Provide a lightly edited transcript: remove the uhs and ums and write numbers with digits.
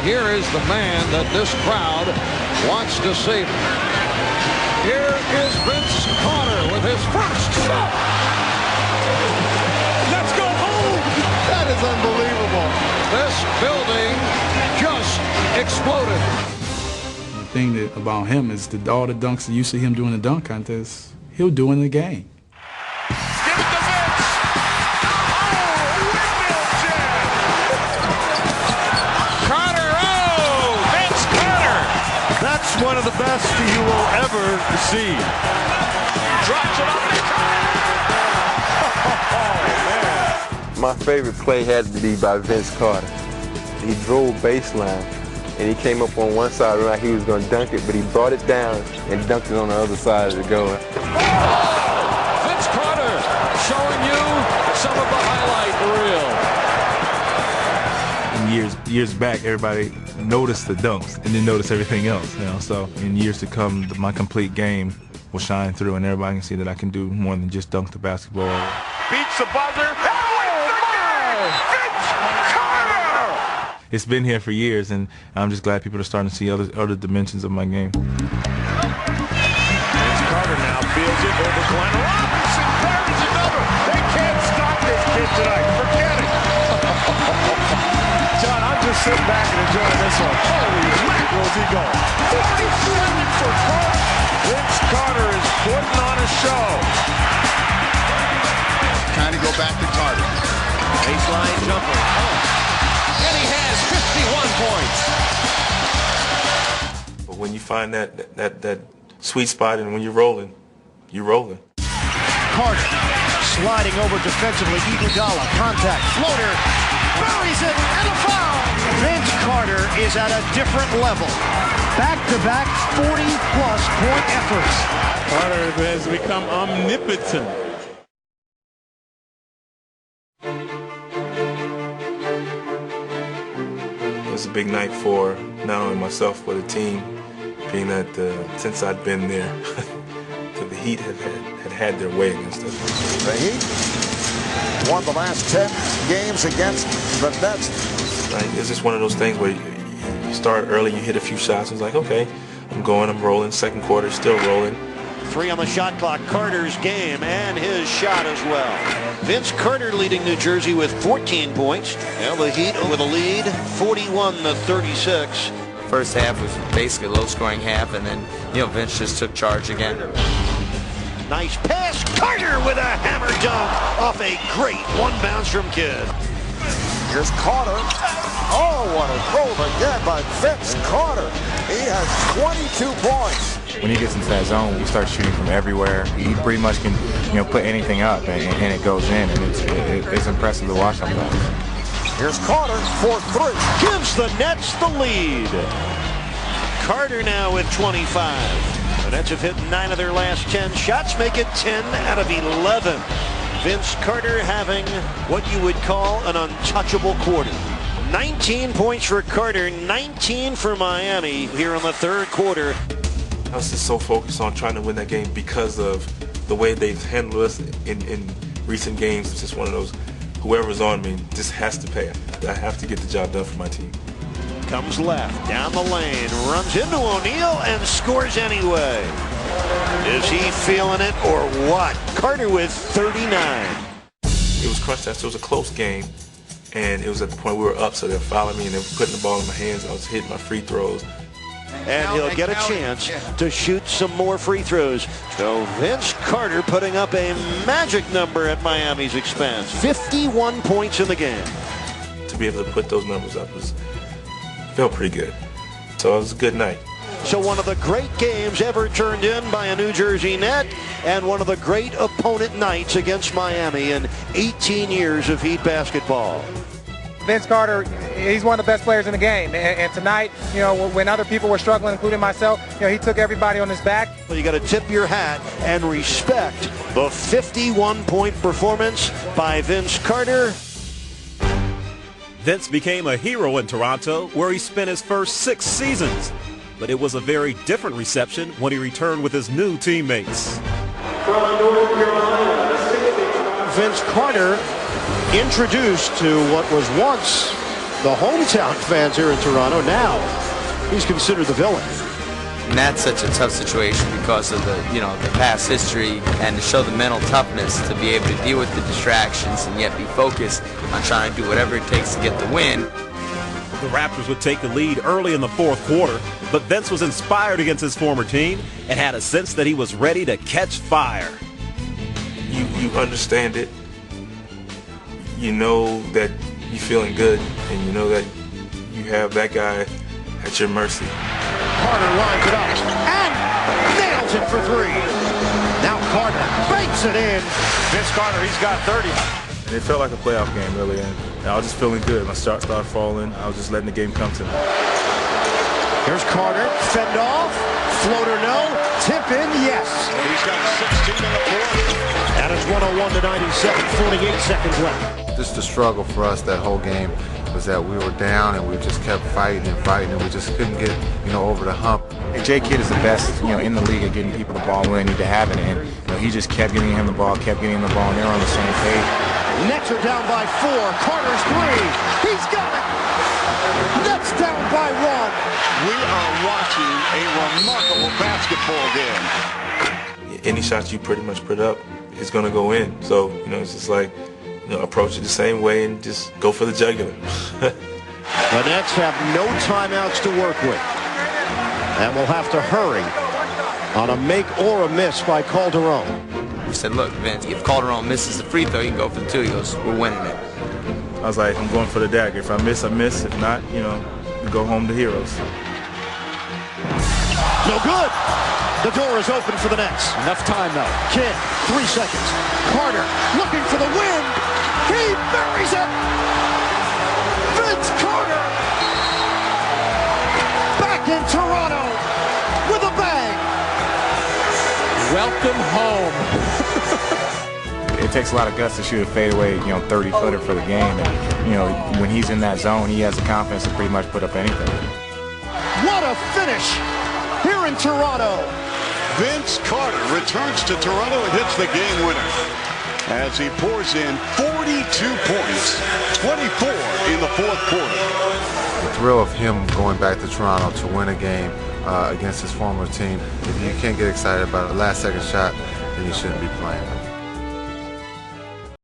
here is the man that this crowd wants to see. Here is Vince Carter with his first shot. Let's go home. That is unbelievable. This building just exploded. The thing about him is that all the dunks that you see him doing in the dunk contest, he'll do in the game. Give it to Vince. Oh, windmill jam. Carter, oh, Vince Carter. That's one of the best you will ever see. Drops it up to Carter. My favorite play had to be by Vince Carter. He drove baseline, and he came up on one side like he was going to dunk it, but he brought it down and dunked it on the other side of the goal. Vince Carter showing you some of the highlight reel. And years back, everybody noticed the dunks and then noticed everything else. You know, so in years to come, my complete game will shine through, and everybody can see that I can do more than just dunk the basketball. Beats the buzzer. Vince Carter! It's been here for years, and I'm just glad people are starting to see other dimensions of my game. Vince Carter now feels it over Glenn Robinson. There's another. They can't stop this kid tonight. Forget it. John, I'm just sitting back and enjoying this one. Holy mackerel, is he going? 47 for Carter. Vince Carter is putting on a show. Trying to go back to Carter. Baseline jumper. Oh. And he has 51 points. But when you find that sweet spot, and when you're rolling, you're rolling. Carter sliding over defensively. Iguodala, contact, floater, buries it, and a foul. Vince Carter is at a different level. Back-to-back 40-plus point efforts. Carter has become omnipotent. It was a big night for not only myself but the team, being that since I'd been there, the Heat had their way against us. The Heat won the last 10 games against the Nets. Right? It's just one of those things where you start early, you hit a few shots, and it's like, okay, I'm rolling. Second quarter, still rolling. 3 on the shot clock. Carter's game and his shot as well. Vince Carter leading New Jersey with 14 points. Now the Heat with a lead, 41-36. First half was basically a low-scoring half, and then, Vince just took charge again. Nice pass. Carter with a hammer dunk off a great one bounce from Kidd. Here's Carter. Oh, what a throw again by Vince Carter. He has 22 points. When he gets into that zone, we start shooting from everywhere. He pretty much can, put anything up, and it goes in, and it's impressive to watch sometimes. Here's Carter for 3. Gives the Nets the lead. Carter now with 25. The Nets have hit 9 of their last 10 shots, make it 10 out of 11. Vince Carter having what you would call an untouchable quarter. 19 points for Carter, 19 for Miami here in the third quarter. I was just so focused on trying to win that game because of the way they've handled us in recent games. It's just one of those, whoever's on me just has to pay. I have to get the job done for my team. Comes left, down the lane, runs into O'Neal and scores anyway. Is he feeling it or what? Carter with 39. It was crunch time, so it was a close game, and it was at the point we were up, so they were fouling me and they were putting the ball in my hands, and I was hitting my free throws. And he'll get a chance to shoot some more free throws. So Vince Carter putting up a magic number at Miami's expense. 51 points in the game. To be able to put those numbers up felt pretty good. So it was a good night. So one of the great games ever turned in by a New Jersey Net, and one of the great opponent nights against Miami in 18 years of Heat basketball. Vince Carter, he's one of the best players in the game, and tonight, when other people were struggling, including myself, he took everybody on his back. Well, you got to tip your hat and respect the 51-point performance by Vince Carter. Vince became a hero in Toronto, where he spent his first 6 seasons. But it was a very different reception when he returned with his new teammates. From North Carolina, Vince Carter introduced to what was once the hometown fans here in Toronto. Now he's considered the villain. And that's such a tough situation because of the past history, and to show the mental toughness to be able to deal with the distractions and yet be focused on trying to do whatever it takes to get the win. The Raptors would take the lead early in the fourth quarter, but Vince was inspired against his former team and had a sense that he was ready to catch fire. You understand it. You know that you're feeling good, and you know that you have that guy at your mercy. Carter lines it up and nails it for three. Now Carter banks it in. Vince Carter, he's got 30. And it felt like a playoff game, really, and I was just feeling good. My shot started falling. I was just letting the game come to me. Here's Carter, fend off, floater no, tip in, yes. He's got 16 in the fourth. And it's 101-97, 48 seconds left. Just the struggle for us that whole game was that we were down and we just kept fighting and we just couldn't get over the hump. Jay Kidd is the best in the league at getting people the ball when they need to have it, and he just kept getting him the ball, and they're on the same page. Nets are down by 4. Carter's three. He's got it. Nets down by 1. We are watching a remarkable basketball game. Any shot you pretty much put up is going to go in. So, it's just like, approach it the same way and just go for the jugular. The Nets have no timeouts to work with, and will have to hurry on a make or a miss by Calderon. He said, look, Vince, if Calderon misses the free throw, you can go for the 2. He goes, we're winning it. I was like, I'm going for the dagger. If I miss, I miss. If not, we go home to heroes. No good. The door is open for the Nets. Enough time, though. Kidd, 3 seconds. Carter looking for the win. He buries it. Vince Carter back in Toronto with a bang. Welcome home. It takes a lot of guts to shoot a fadeaway, 30-footer for the game. And, when he's in that zone, he has the confidence to pretty much put up anything. What a finish here in Toronto. Vince Carter returns to Toronto and hits the game winner as he pours in 42 points, 24 in the fourth quarter. The thrill of him going back to Toronto to win a game against his former team, if you can't get excited about a last-second shot, then you shouldn't be playing.